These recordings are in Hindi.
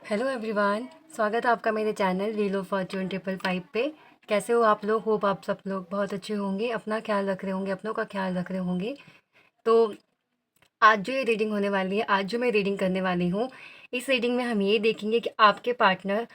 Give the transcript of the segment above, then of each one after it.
हेलो एवरीवन, स्वागत है आपका मेरे चैनल व्हील ऑफ फॉर्च्यून 555 पे। कैसे हो आप लोग? होप आप सब लोग बहुत अच्छे होंगे, अपना ख्याल रख रहे होंगे, अपनों का ख्याल रख रहे होंगे। तो आज जो ये रीडिंग होने वाली है, आज जो मैं रीडिंग करने वाली हूँ, इस रीडिंग में हम ये देखेंगे कि आपके पार्टनर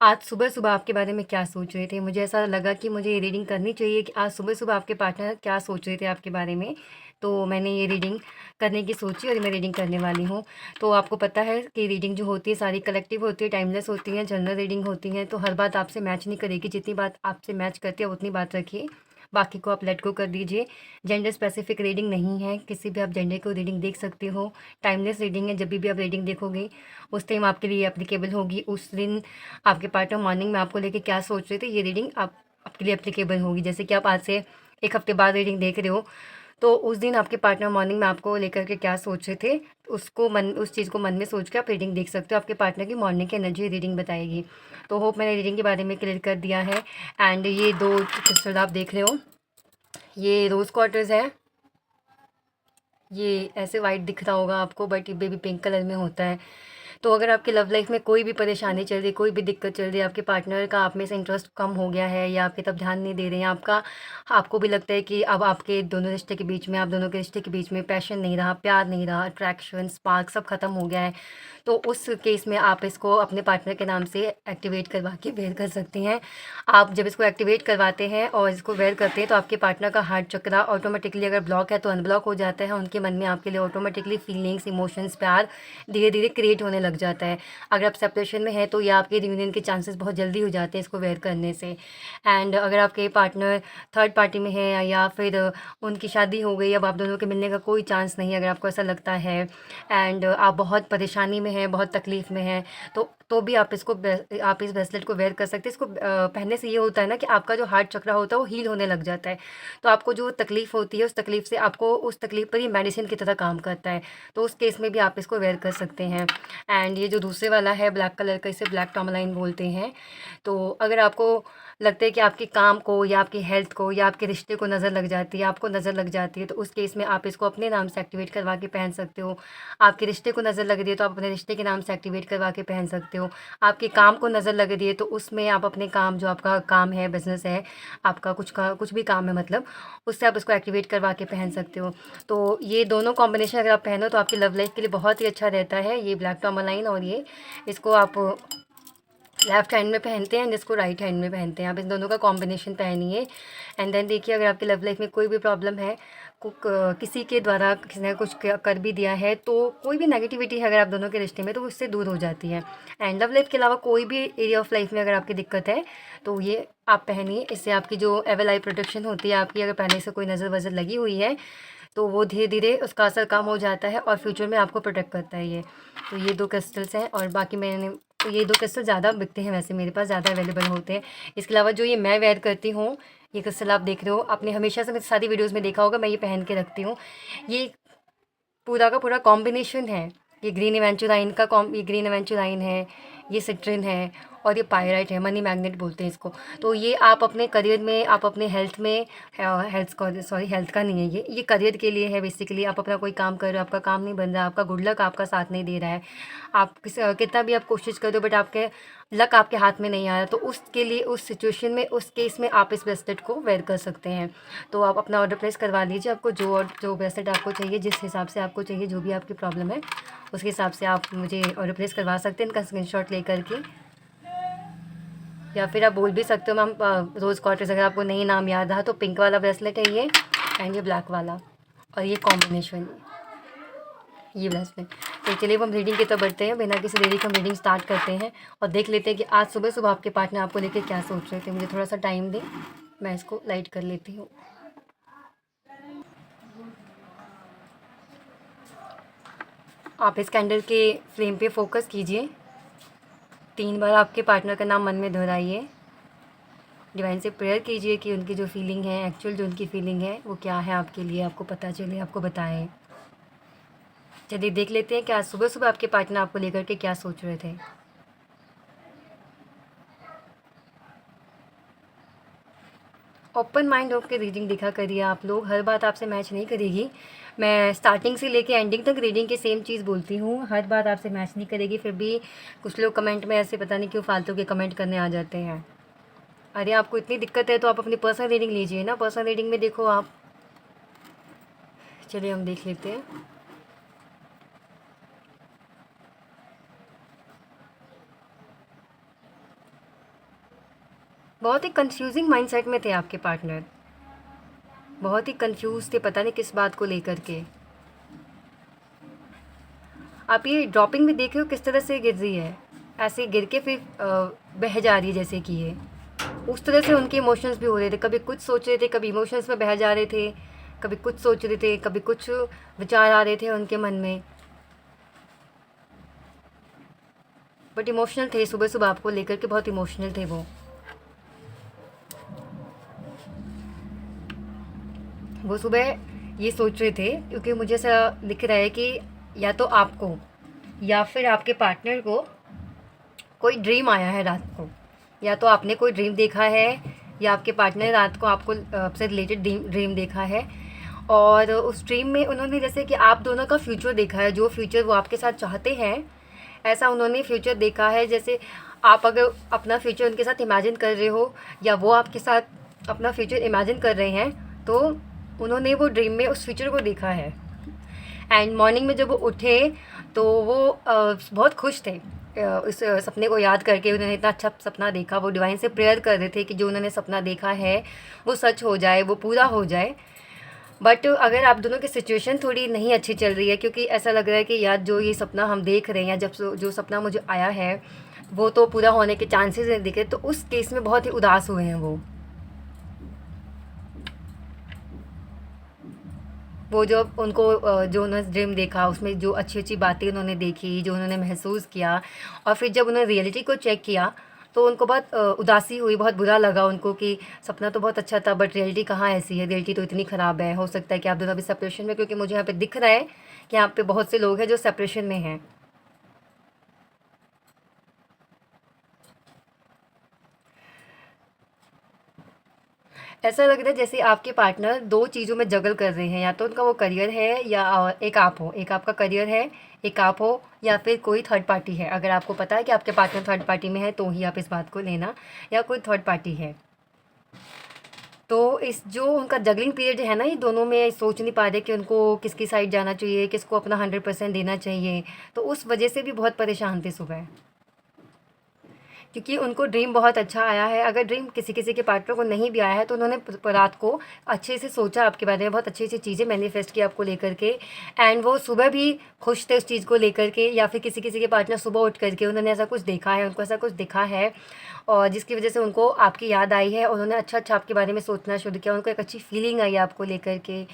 आज सुबह-सुबह आपके बारे में क्या सोच रहे थे। मुझे ऐसा लगा कि मुझे ये रीडिंग करनी चाहिए कि आज सुबह-सुबह आपके पार्टनर क्या सोच रहे थे आपके बारे में। तो मैंने ये रीडिंग करने की सोची और मैं रीडिंग करने वाली हूँ। तो आपको पता है कि रीडिंग जो होती है सारी कलेक्टिव होती है, टाइमलेस होती है, जनरल रीडिंग होती है, तो हर बात आपसे मैच नहीं करेगी। जितनी बात आपसे मैच करती है उतनी बात रखिए, बाकी को आप लेट गो कर दीजिए। जेंडर स्पेसिफिक रीडिंग नहीं है, किसी भी आप जेंडर को रीडिंग देख सकते हो। टाइमलेस रीडिंग है, जब भी आप रीडिंग देखोगे उस टाइम आपके लिए एप्लीकेबल होगी। उस दिन आपके पार्टनर मॉर्निंग में आपको लेके क्या सोच रहे थे, ये रीडिंग आपके लिए एप्लीकेबल होगी। जैसे कि आप आज से 1 हफ्ते बाद रीडिंग देख रहे हो, तो उस दिन आपके पार्टनर मॉर्निंग में आपको लेकर के क्या सोच रहे थे, उस चीज़ को मन में सोच के आप रीडिंग देख सकते हो। आपके पार्टनर की मॉर्निंग की एनर्जी रीडिंग बताएगी। तो होप मैंने रीडिंग के बारे में क्लियर कर दिया है। एंड ये 2 क्रिस्टल आप देख रहे हो, ये रोज़ क्वार्टर्स है। ये ऐसे वाइट दिख रहा होगा आपको, बट ये बेबी पिंक कलर में होता है। तो अगर आपकी लव लाइफ में कोई भी परेशानी चल रही है, कोई भी दिक्कत चल रही है, आपके पार्टनर का आप में से इंटरेस्ट कम हो गया है या आपकी तरफ ध्यान नहीं दे रहे हैं, आपको भी लगता है कि अब आपके दोनों रिश्ते के बीच में, आप दोनों के रिश्ते के बीच में पैशन नहीं रहा, प्यार नहीं रहा, अट्रैक्शन, स्पार्क सब खत्म हो गया है, तो उस केस में आप इसको अपने पार्टनर के नाम से एक्टिवेट करवा के वेयर कर सकती हैं। आप जब इसको एक्टिवेट करवाते हैं और इसको वेयर करते हैं तो आपके पार्टनर का हार्ट चक्रा ऑटोमेटिकली, अगर ब्लॉक है तो अनब्लॉक हो जाता है। उनके मन में आपके लिए ऑटोमेटिकली फीलिंग्स, इमोशंस, प्यार धीरे धीरे क्रिएट होने लग जाता है। अगर आप सेपरेशन में हैं तो ये आपके रियूनियन के चांसेस बहुत जल्दी हो जाते हैं इसको वेयर करने से। एंड अगर आपके पार्टनर थर्ड पार्टी में है या फिर उनकी शादी हो गई, अब आप दोनों के मिलने का कोई चांस नहीं है, अगर आपको ऐसा लगता है एंड आप बहुत परेशानी में हैं, बहुत तकलीफ़ में हैं, तो भी आप आप इस ब्रेसलेट को वेयर कर सकते हैं। इसको पहनने से ये होता है ना कि आपका जो हार्ट चक्रा होता है वो हील होने लग जाता है। तो आपको जो तकलीफ़ होती है उस तकलीफ़ से आपको उस तकलीफ़ पर ये मेडिसिन की तरह काम करता है। तो उस केस में भी आप इसको वेयर कर सकते हैं। एंड ये जो दूसरे वाला है ब्लैक कलर का, इसे ब्लैक टर्मलाइन बोलते हैं। तो अगर आपको लगता है कि आपके काम को या आपकी हेल्थ को या आपके रिश्ते को नज़र लग जाती है, आपको नज़र लग जाती है, तो उस केस में आप इसको अपने नाम से एक्टिवेट करवा के पहन सकते हो। आपके रिश्ते को नज़र लग रही है तो आप अपने रिश्ते के नाम से एक्टिवेट करवा के पहन सकते हो। आपके काम को नज़र लग रही है तो उसमें आप अपने काम, जो आपका काम है, बिज़नेस है, आपका कुछ भी काम है मतलब, उससे आप उसको एक्टिवेट करवा के पहन सकते हो। तो ये दोनों कॉम्बिनेशन अगर आप पहनो तो आपकी लव लाइफ के लिए बहुत ही अच्छा रहता है। ये ब्लैक टर्मलाइन और ये, इसको आप लेफ्ट हैंड में पहनते हैं जिसको राइट हैंड में पहनते हैं। आप इन दोनों का कॉम्बिनेशन पहनिए। एंड देन देखिए, अगर आपकी लव लाइफ में कोई भी प्रॉब्लम है, किसी के द्वारा किसी ने कुछ कर भी दिया है, तो कोई भी नेगेटिविटी है अगर आप दोनों के रिश्ते में, तो उससे दूर हो जाती है। एंड लव लाइफ के अलावा कोई भी एरिया ऑफ लाइफ में अगर आपकी दिक्कत है तो ये आप पहनिए। इससे आपकी जो एवल आई प्रोटेक्शन होती है आपकी, अगर पहले से कोई नज़र वज़र लगी हुई है तो वो धीरे धीरे उसका असर कम हो जाता है और फ्यूचर में आपको प्रोटेक्ट करता है ये। तो ये 2 क्रिस्टल्स हैं और बाकी मैंने, तो ये 2 क्रिस्टल ज़्यादा बिकते हैं वैसे, मेरे पास ज़्यादा अवेलेबल होते हैं। इसके अलावा जो ये मैं वेयर करती हूँ, ये क्रिस्टल आप देख रहे हो, आपने हमेशा से मेरी सारी वीडियोज़ में देखा होगा, मैं ये पहन के रखती हूँ। ये पूरा का पूरा कॉम्बिनेशन है। ये ग्रीन एवेंचुराइन है, ये सिट्रिन है और ये पायराइट है, मनी मैग्नेट बोलते हैं इसको। तो ये आप अपने करियर में, आप अपने हेल्थ में, हेल्थ का नहीं है ये करियर के लिए है बेसिकली। आप अपना कोई काम कर रहे हो, आपका काम नहीं बन रहा, आपका गुड लक आपका साथ नहीं दे रहा है, आप कितना भी आप कोशिश कर रहे हो बट आपके लक आपके हाथ में नहीं आ रहा, तो उसके लिए, उस सिचुएशन में, उस केस में आप इस ब्रेसलेट को वेयर कर सकते हैं। तो आप अपना ऑर्डर प्लेस करवा लीजिए। आपको जो ब्रेसलेट आपको चाहिए, जिस हिसाब से आपको चाहिए, जो भी आपकी प्रॉब्लम है उसके हिसाब से आप मुझे ऑर्डर प्लेस करवा सकते हैं इनका स्क्रीनशॉट लेकर के। या फिर आप बोल भी सकते हो मैम, रोज़ क्वार्टर्स, अगर आपको नहीं नाम याद रहा तो पिंक वाला ब्रेसलेट है ये, एंड ये ब्लैक वाला, और ये कॉम्बिनेशन, ये ब्रेसलेट। तो चलिए अब हम रीडिंग की तरफ बढ़ते हैं। बिना किसी देरी के हम रीडिंग स्टार्ट करते हैं और देख लेते हैं कि आज सुबह सुबह आपके पार्टनर आपको लेके क्या सोच रहे थे। मुझे थोड़ा सा टाइम दें, मैं इसको लाइट कर लेती हूँ। आप इस कैंडल के फ्लेम पे फोकस कीजिए। 3 बार आपके पार्टनर का नाम मन में दोहराइए। डिवाइन से प्रेयर कीजिए कि उनकी जो फीलिंग है, एक्चुअल जो उनकी फीलिंग है वो क्या है आपके लिए, आपको पता चले, आपको बताएं। चलिए देख लेते हैं कि आज सुबह सुबह आपके पार्टनर आपको लेकर के क्या सोच रहे थे। ओपन माइंड होकर रीडिंग दिखा करिए। आप लोग, हर बात आपसे मैच नहीं करेगी, मैं स्टार्टिंग से लेके एंडिंग तक रीडिंग की सेम चीज़ बोलती हूँ, हर बात आपसे मैच नहीं करेगी, फिर भी कुछ लोग कमेंट में ऐसे पता नहीं क्यों फालतू के कमेंट करने आ जाते हैं। अरे आपको इतनी दिक्कत है तो आप अपनी पर्सनल रीडिंग लीजिए ना, पर्सनल रीडिंग में देखो आप। चलिए हम देख लेते हैं। बहुत ही कंफ्यूजिंग माइंडसेट में थे आपके पार्टनर, बहुत ही कंफ्यूज थे, पता नहीं किस बात को लेकर के। आप ये ड्रॉपिंग भी देख रहे हो किस तरह से गिर रही है, ऐसे गिर के फिर बह जा रही है जैसे कि ये, उस तरह से उनके इमोशंस भी हो रहे थे, कभी कुछ सोच रहे थे, कभी इमोशंस में बह जा रहे थे, कभी कुछ सोच रहे थे, कभी कुछ विचार आ रहे थे उनके मन में, बट इमोशनल थे। सुबह सुबह आपको लेकर के बहुत इमोशनल थे वो सुबह ये सोच रहे थे, क्योंकि मुझे ऐसा दिख रहा है कि या तो आपको या फिर आपके पार्टनर को कोई ड्रीम आया है रात को, या तो आपने कोई ड्रीम देखा है या आपके पार्टनर ने रात को आपको आपसे रिलेटेड ड्रीम देखा है, और उस ड्रीम में उन्होंने जैसे कि आप दोनों का फ्यूचर देखा है, जो फ्यूचर वो आपके साथ चाहते हैं ऐसा उन्होंने फ्यूचर देखा है। जैसे आप अगर अपना फ्यूचर उनके साथ इमेजिन कर रहे हो या वो आपके साथ अपना फ्यूचर इमेजिन कर रहे हैं, तो उन्होंने वो ड्रीम में उस फ्यूचर को देखा है। एंड मॉर्निंग में जब वो उठे तो वो बहुत खुश थे इस सपने को याद करके, उन्होंने इतना अच्छा सपना देखा। वो डिवाइन से प्रेयर कर रहे थे कि जो उन्होंने सपना देखा है वो सच हो जाए, वो पूरा हो जाए। बट अगर आप दोनों की सिचुएशन थोड़ी नहीं अच्छी चल रही है, क्योंकि ऐसा लग रहा है कि यार जो ये सपना हम देख रहे हैं या जो सपना मुझे आया है वो तो पूरा होने के चांसेस नहीं दिखे, तो उस केस में बहुत ही उदास हुए हैं वो जो उनको जो उन्होंने ड्रीम देखा उसमें जो अच्छी अच्छी बातें उन्होंने देखी, जो उन्होंने महसूस किया, और फिर जब उन्होंने रियलिटी को चेक किया तो उनको बहुत उदासी हुई, बहुत बुरा लगा उनको कि सपना तो बहुत अच्छा था बट रियलिटी कहाँ ऐसी है, रियलिटी तो इतनी ख़राब है। हो सकता है कि आप दोनों अभी सेपरेशन में, क्योंकि मुझे यहाँ पे दिख रहा है कि यहाँ पे बहुत से लोग हैं जो सेपरेशन में हैं। ऐसा लग रहा है जैसे आपके पार्टनर दो चीज़ों में जगल कर रहे हैं, या तो उनका वो करियर है या एक आप हो, एक आपका करियर है, एक आप हो, या फिर कोई थर्ड पार्टी है। अगर आपको पता है कि आपके पार्टनर थर्ड पार्टी में है तो ही आप इस बात को लेना, या कोई थर्ड पार्टी है। तो इस जो उनका जगलिंग पीरियड है ना, ये दोनों में सोच नहीं पा रहे कि उनको किसकी साइड जाना चाहिए, किसको अपना 100% देना चाहिए, तो उस वजह से भी बहुत परेशान थे सुबह, क्योंकि उनको ड्रीम बहुत अच्छा आया है। अगर ड्रीम किसी किसी के पार्टनर को नहीं भी आया है तो उन्होंने रात को अच्छे से सोचा आपके बारे में, बहुत अच्छी अच्छी चीज़ें मैनिफेस्ट की आपको लेकर के, एंड वो सुबह भी खुश थे उस चीज़ को लेकर के। या फिर किसी किसी के पार्टनर सुबह उठ करके उन्होंने ऐसा कुछ देखा है, उनको ऐसा कुछ दिखा है, और जिसकी वजह से उनको आपकी याद आई है, उन्होंने अच्छा अच्छा आपके बारे में सोचना शुरू किया, उनको एक अच्छी फीलिंग आई आपको लेकर के,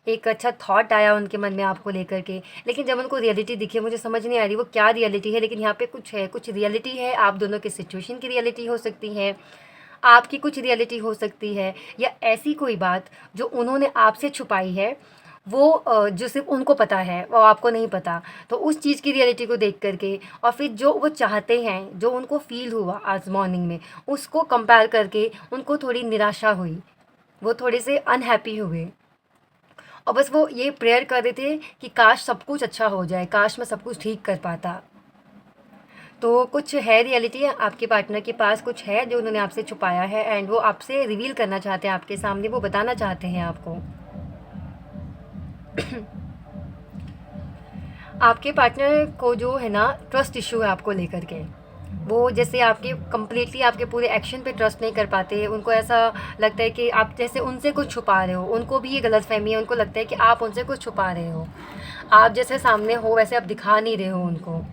एक अच्छा थॉट आया उनके मन में आपको लेकर के। लेकिन जब उनको रियलिटी दिखी, मुझे समझ नहीं आ रही वो क्या रियलिटी है, लेकिन यहाँ पे कुछ है, कुछ रियलिटी है। आप दोनों की सिचुएशन की रियलिटी हो सकती है, आपकी कुछ रियलिटी हो सकती है, या ऐसी कोई बात जो उन्होंने आपसे छुपाई है, वो जो सिर्फ़ उनको पता है और आपको नहीं पता। तो उस चीज़ की रियलिटी को देख कर के, और फिर जो वो चाहते हैं, जो उनको फ़ील हुआ आज मॉर्निंग में, उसको कंपेयर करके उनको थोड़ी निराशा हुई, वो थोड़े से अनहैप्पी हुए, और बस वो ये प्रेयर कर रहे थे कि काश सब कुछ अच्छा हो जाए, काश मैं सब कुछ ठीक कर पाता। तो कुछ है रियलिटी, आपके पार्टनर के पास कुछ है जो उन्होंने आपसे छुपाया है, एंड वो आपसे रिवील करना चाहते हैं आपके सामने, वो बताना चाहते हैं आपको। आपके पार्टनर को जो है ना ट्रस्ट इशू है आपको लेकर के, वो जैसे आपके कंप्लीटली आपके पूरे एक्शन पे ट्रस्ट नहीं कर पाते। उनको ऐसा लगता है कि आप जैसे उनसे कुछ छुपा रहे हो, उनको भी ये गलतफहमी है, उनको लगता है कि आप उनसे कुछ छुपा रहे हो, आप जैसे सामने हो वैसे आप दिखा नहीं रहे हो उनको।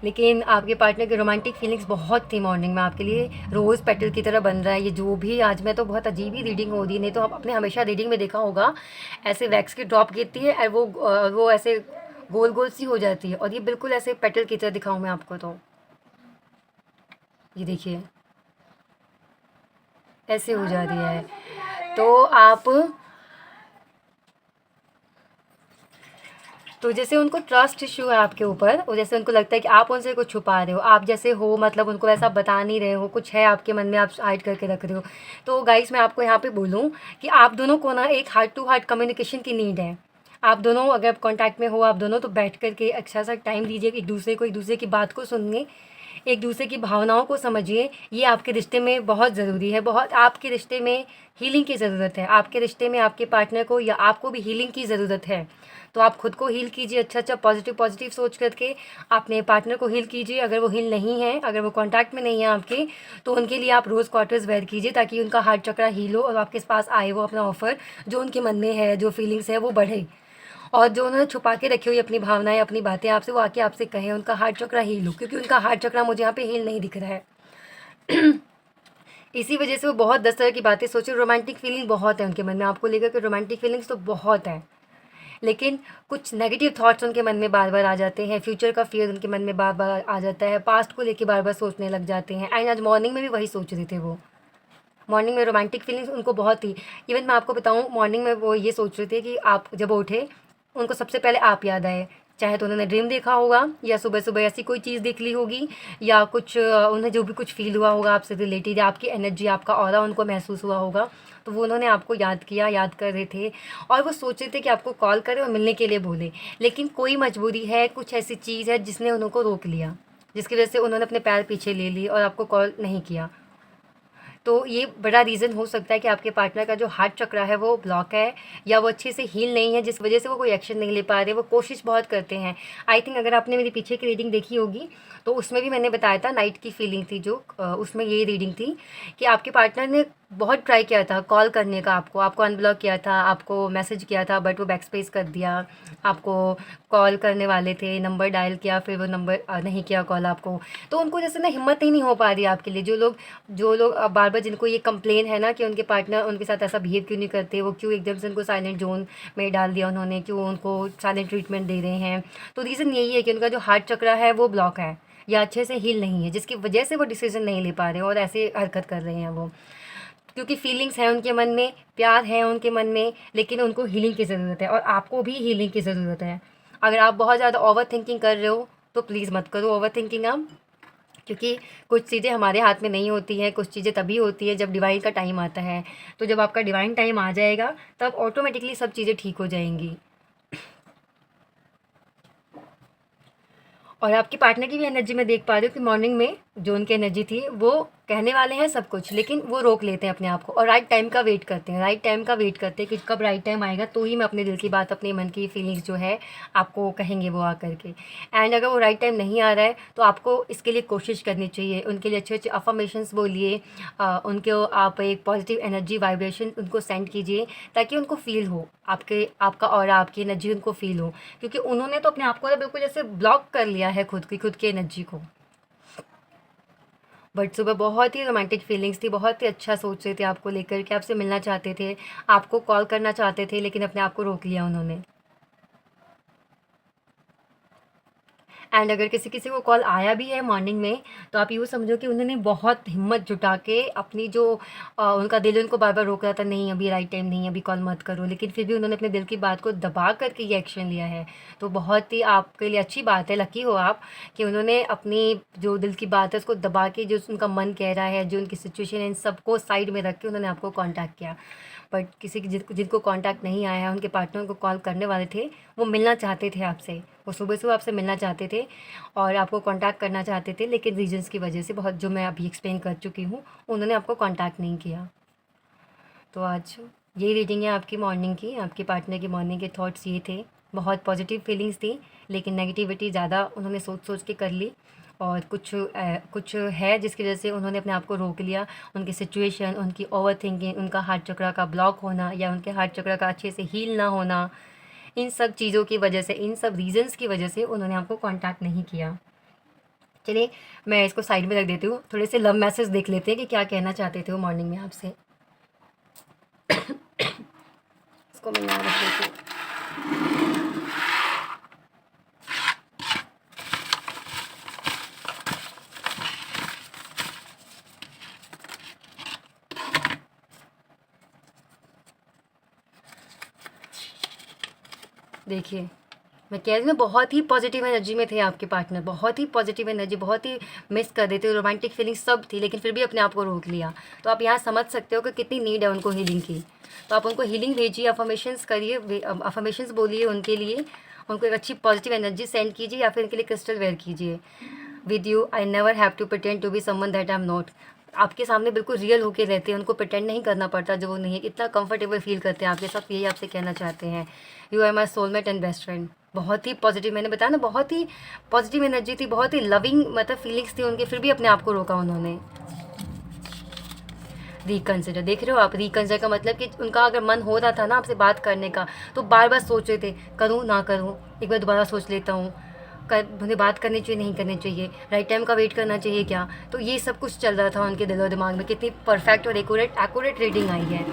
लेकिन आपके पार्टनर की रोमांटिक फीलिंग्स बहुत थी मॉर्निंग में आपके लिए, रोज़ पेटल की तरह बन रहा है ये जो भी। आज मैं तो बहुत अजीब ही रीडिंग हो रही है, नहीं तो आप अपने हमेशा रीडिंग में देखा होगा ऐसे वैक्स की ड्रॉप गिरती है और वो ऐसे गोल गोल सी हो जाती है, और ये बिल्कुल ऐसे पेटल की तरह दिखाऊँ मैं आपको तो ये देखिए ऐसे हो जा रही है। तो आप तो जैसे उनको ट्रस्ट इश्यू है आपके ऊपर, और जैसे उनको लगता है कि आप उनसे कुछ छुपा रहे हो, आप जैसे हो मतलब उनको ऐसा बता नहीं रहे हो, कुछ है आपके मन में, आप हाइड करके रख रहे हो। तो गाइस मैं आपको यहाँ पे बोलूँ कि आप दोनों को ना एक हार्ट टू हार्ट कम्युनिकेशन की नीड है। आप दोनों अगर कॉन्टैक्ट में हो, आप दोनों तो बैठ कर के अच्छा सा टाइम दीजिए, एक दूसरे को, एक दूसरे की बात को सुनिए, एक दूसरे की भावनाओं को समझिए। ये आपके रिश्ते में बहुत ज़रूरी है, बहुत आपके रिश्ते में हीलिंग की ज़रूरत है। आपके रिश्ते में आपके पार्टनर को या आपको भी हीलिंग की ज़रूरत है। तो आप खुद को हील कीजिए, अच्छा पॉजिटिव पॉजिटिव सोच करके अपने पार्टनर को हील कीजिए। अगर वो हील नहीं है, अगर वो कॉन्टैक्ट में नहीं है आपके, तो उनके लिए आप रोज़ क्वार्टर्स वेयर कीजिए, ताकि उनका हार्ट चक्रा हील हो और आपके पास आए वो अपना ऑफ़र, जो उनके मन में है, जो फीलिंग्स है वो बढ़े। और जो उन्होंने छुपा के रखी हुई अपनी भावनाएं, अपनी बातें आपसे, वो आके आपसे कहें, उनका हार्ट चक्रा हील हो, क्योंकि उनका हार्ट चक्रा मुझे यहाँ पे हील नहीं दिख रहा है। इसी वजह से वो बहुत 10 तरह की बातें सोचे। रोमांटिक फीलिंग बहुत है उनके मन में आपको लेकर के, रोमांटिक फीलिंग्स तो बहुत है, लेकिन कुछ नेगेटिव थॉट्स उनके मन में बार बार आ जाते हैं। फ्यूचर का फियर उनके मन में बार बार आ जाता है, पास्ट को लेके बार बार सोचने लग जाते हैं। एंड आज मॉर्निंग में भी वही सोच रहे थे वो। मॉर्निंग में रोमांटिक फीलिंग्स उनको बहुत थी। इवन मैं आपको बताऊँ, मॉर्निंग में वो ये सोच रहे थे कि आप जब उठे, उनको सबसे पहले आप याद आए। चाहे तो उन्होंने ड्रीम देखा होगा, या सुबह सुबह ऐसी कोई चीज़ देख ली होगी, या कुछ उन्हें जो भी कुछ फ़ील हुआ होगा आपसे रिलेटेड, या आपकी एनर्जी, आपका ऑरा उनको महसूस हुआ होगा, तो वो उन्होंने आपको याद किया, याद कर रहे थे। और वो सोच रहे थे कि आपको कॉल करें और मिलने के लिए बोले, लेकिन कोई मजबूरी है, कुछ ऐसी चीज़ है जिसने उनको रोक लिया, जिसकी वजह से उन्होंने अपने पैर पीछे ले लिए और आपको कॉल नहीं किया। तो ये बड़ा रीज़न हो सकता है कि आपके पार्टनर का जो हार्ट चक्र है वो ब्लॉक है, या वो अच्छे से हील नहीं है, जिस वजह से वो कोई एक्शन नहीं ले पा रहे। वो कोशिश बहुत करते हैं। आई थिंक अगर आपने मेरी पीछे की रीडिंग देखी होगी, तो उसमें भी मैंने बताया था, नाइट की फीलिंग थी जो, उसमें ये रीडिंग थी कि आपके पार्टनर ने बहुत ट्राई किया था कॉल करने का, आपको अनब्लॉक किया था, आपको मैसेज किया था, बट वो बैकस्पेस कर दिया। आपको कॉल करने वाले थे, नंबर डायल किया, फिर वो नंबर नहीं किया कॉल आपको। तो उनको जैसे ना हिम्मत ही नहीं हो पा रही आपके लिए। जो लोग बार बार जिनको ये कंप्लेन है ना कि उनके पार्टनर उनके साथ ऐसा बिहेव क्यों नहीं करते, वो क्यों एकदम से उनको साइलेंट जोन में डाल दिया उन्होंने, क्यों उनको साइलेंट ट्रीटमेंट दे रहे हैं, तो रीज़न यही है कि उनका जो हार्ट चक्र है वो ब्लॉक है, या अच्छे से हील नहीं है, जिसकी वजह से वो डिसीजन नहीं ले पा रहे हैं और ऐसे हरकत कर रहे हैं वो। क्योंकि फीलिंग्स हैं उनके मन में, प्यार है उनके मन में, लेकिन उनको हीलिंग की ज़रूरत है, और आपको भी हीलिंग की ज़रूरत है। अगर आप बहुत ज़्यादा ओवर थिंकिंग कर रहे हो, तो प्लीज़ मत करो ओवर थिंकिंग आप, क्योंकि कुछ चीज़ें हमारे हाथ में नहीं होती हैं। कुछ चीज़ें तभी होती है जब डिवाइन का टाइम आता है। तो जब आपका डिवाइन टाइम आ जाएगा, तब ऑटोमेटिकली सब चीज़ें ठीक हो जाएंगी। और आपके पार्टनर की भी एनर्जी मैं देख पा रही हूँ कि मॉर्निंग में जो उनकी एनर्जी थी, वो कहने वाले हैं सब कुछ, लेकिन वो रोक लेते हैं अपने आप को और राइट टाइम का वेट करते हैं। राइट टाइम का वेट करते हैं कि कब राइट टाइम आएगा, तो ही मैं अपने दिल की बात, अपने मन की फीलिंग्स जो है आपको कहेंगे वो आकर के। एंड अगर वो राइट टाइम नहीं आ रहा है, तो आपको इसके लिए कोशिश करनी चाहिए। उनके लिए अच्छे अच्छे अफर्मेशंस बोलिए, उनको आप एक पॉजिटिव एनर्जी वाइब्रेशन उनको सेंड कीजिए, ताकि उनको फील हो आपका और आपकी एनर्जी उनको फील हो, क्योंकि उन्होंने तो अपने आप को बिल्कुल जैसे ब्लॉक कर लिया है खुद की एनर्जी को। बट सुबह बहुत ही रोमांटिक फीलिंग्स थी, बहुत ही अच्छा सोच रहे थे आपको लेकर के, आपसे मिलना चाहते थे, आपको कॉल करना चाहते थे, लेकिन अपने आप को रोक लिया उन्होंने। एंड अगर किसी किसी को कॉल आया भी है मॉर्निंग में, तो आप यूँ समझो कि उन्होंने बहुत हिम्मत जुटा के अपनी जो उनका दिल उनको बार बार रोक रहा था, नहीं अभी राइट टाइम नहीं है, अभी कॉल मत करो, लेकिन फिर भी उन्होंने अपने दिल की बात को दबा करके ये एक्शन लिया है। तो बहुत ही आपके लिए अच्छी बात है, लकी हो आप कि उन्होंने अपनी जो दिल की बात है उसको दबा के, जो उनका मन कह रहा है, जो उनकी सिचुएशन है, इन सबको साइड में रख के उन्होंने आपको कॉन्टैक्ट किया। बट किसी की जिनको कॉन्टैक्ट नहीं आया है, उनके पार्टनर को कॉल करने वाले थे, वो मिलना चाहते थे आपसे, वो सुबह सुबह आपसे मिलना चाहते थे और आपको कांटेक्ट करना चाहते थे, लेकिन रीजंस की वजह से, बहुत जो मैं अभी एक्सप्लेन कर चुकी हूँ, उन्होंने आपको कांटेक्ट नहीं किया। तो आज यही रीडिंग है आपकी मॉर्निंग की। आपके पार्टनर की मॉर्निंग के थॉट्स ये थे, बहुत पॉजिटिव फीलिंग्स थी, लेकिन नेगेटिविटी ज़्यादा उन्होंने सोच सोच के कर ली, और कुछ है जिसकी वजह से उन्होंने अपने आप को रोक लिया। उनकी सिचुएशन, उनकी ओवर थिंकिंग, उनका हार्ट चक्र का ब्लॉक होना, या उनके हार्ट चक्र का अच्छे से हील ना होना, इन सब चीज़ों की वजह से, इन सब रीजंस की वजह से उन्होंने आपको कांटेक्ट नहीं किया। चलिए, मैं इसको साइड में रख देती हूँ। थोड़े से लव मैसेज देख लेते हैं कि क्या कहना चाहते थे वो मॉर्निंग में आपसे। इसको मैं यहाँ रख देती हूँ। देखिए, मैं कह रही हूँ बहुत ही पॉजिटिव एनर्जी में थे आपके पार्टनर, बहुत ही पॉजिटिव एनर्जी, बहुत ही मिस कर देते, रोमांटिक फीलिंग सब थी, लेकिन फिर भी अपने आप को रोक लिया। तो आप यहाँ समझ सकते हो कि कितनी नीड है उनको हीलिंग की। तो आप उनको हीलिंग भेजिए, अफर्मेशंस करिए, अफर्मेशंस बोलिए उनके लिए, उनको एक अच्छी पॉजिटिव एनर्जी सेंड कीजिए या फिर उनके लिए क्रिस्टल वेयर कीजिए। With you I never have to pretend to be someone that I am not. आपके सामने बिल्कुल रियल होके रहते हैं, उनको प्रिटेंड नहीं करना पड़ता जो वो नहीं है, इतना कंफर्टेबल फील करते हैं आपके साथ, यही आपसे कहना चाहते हैं। You are my soulmate and best friend. बहुत ही पॉजिटिव, मैंने बताया ना, बहुत ही पॉजिटिव एनर्जी थी, बहुत ही लविंग मतलब फीलिंग्स थी उनके, फिर भी अपने आप को रोका उन्होंने। रिकन्सिडर, देख रहे हो आप, रिकन्सिडर का मतलब कि उनका अगर मन हो रहा था ना आपसे बात करने का, तो बार बार सोच रहे थे करूँ ना करूँ, एक बार दोबारा सोच लेता हूँ, मुझे बात करनी चाहिए नहीं करनी चाहिए, राइट टाइम का वेट करना चाहिए क्या। तो ये सब कुछ चल रहा था उनके दिल और दिमाग में। कितनी परफेक्ट और एक्यूरेट रीडिंग आई है।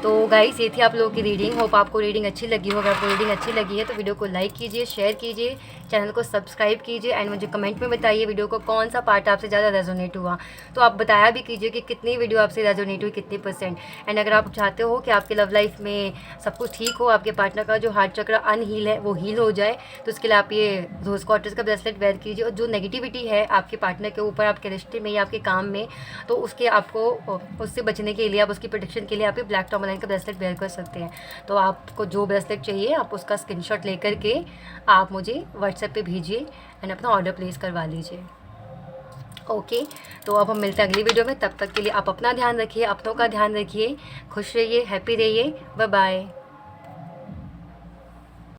तो गाइस ये थी आप लोगों की रीडिंग। होप आपको रीडिंग अच्छी लगी हो। अगर आपको रीडिंग अच्छी लगी है तो वीडियो को लाइक कीजिए, शेयर कीजिए, चैनल को सब्सक्राइब कीजिए एंड मुझे कमेंट में बताइए वीडियो को कौन सा पार्ट आपसे ज़्यादा रेजोनेट हुआ। तो आप बताया भी कीजिए कि कितनी वीडियो आपसे रेजोनेट हुई, कितनी %। एंड अगर आप चाहते हो कि आपके लव लाइफ में सब कुछ ठीक हो, आपके पार्टनर का जो हार्ट चक्र अनहील है वो हील हो जाए, तो उसके लिए आप ये रोज़ क्वार्टर्स का ब्रेसलेट वेयर कीजिए। और जो नेगेटिविटी है आपके पार्टनर के ऊपर, आपके रिश्ते में या आपके काम में, तो उसके आपको उससे बचने के लिए, आप उसकी प्रोटेक्शन के लिए आप ये ब्लैक टर्मलाइन का ब्रेसलेट वेयर कर सकते हैं। तो आपको जो ब्रेसलेट चाहिए आप उसका स्क्रीनशॉट लेकर के आप मुझे व्हाट्सएप पे भेजिए एंड अपना ऑर्डर प्लेस करवा लीजिए। ओके, तो अब हम मिलते हैं अगली वीडियो में। तब तक के लिए आप अपना ध्यान रखिए, अपनों का ध्यान रखिए, खुश रहिए, हैप्पी रहिए। Bye bye.